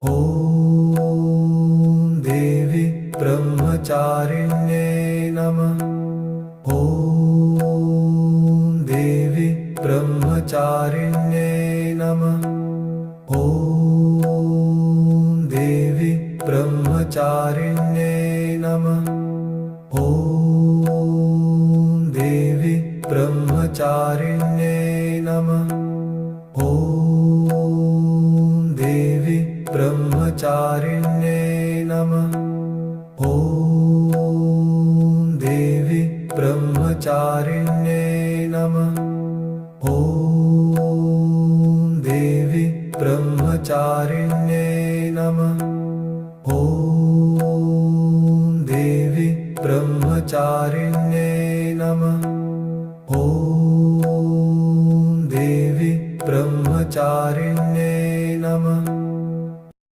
ॐ देवी ब्रह्मचारिण्ये नमः। ॐ देवी ब्रह्मचारिण्ये नमः। ॐ देवी ब्रह्मचारिण्ये नमः। ॐ देवी ब्रह्मचारिण्ये नमः। ॐ देवी ब्रह्मचारिण्ये नमः। ॐ देवी ब्रह्मचारिण्ये नमः। ॐ देवी ब्रह्मचारिण्ये नमः। ॐ देवी ब्रह्मचारिण्ये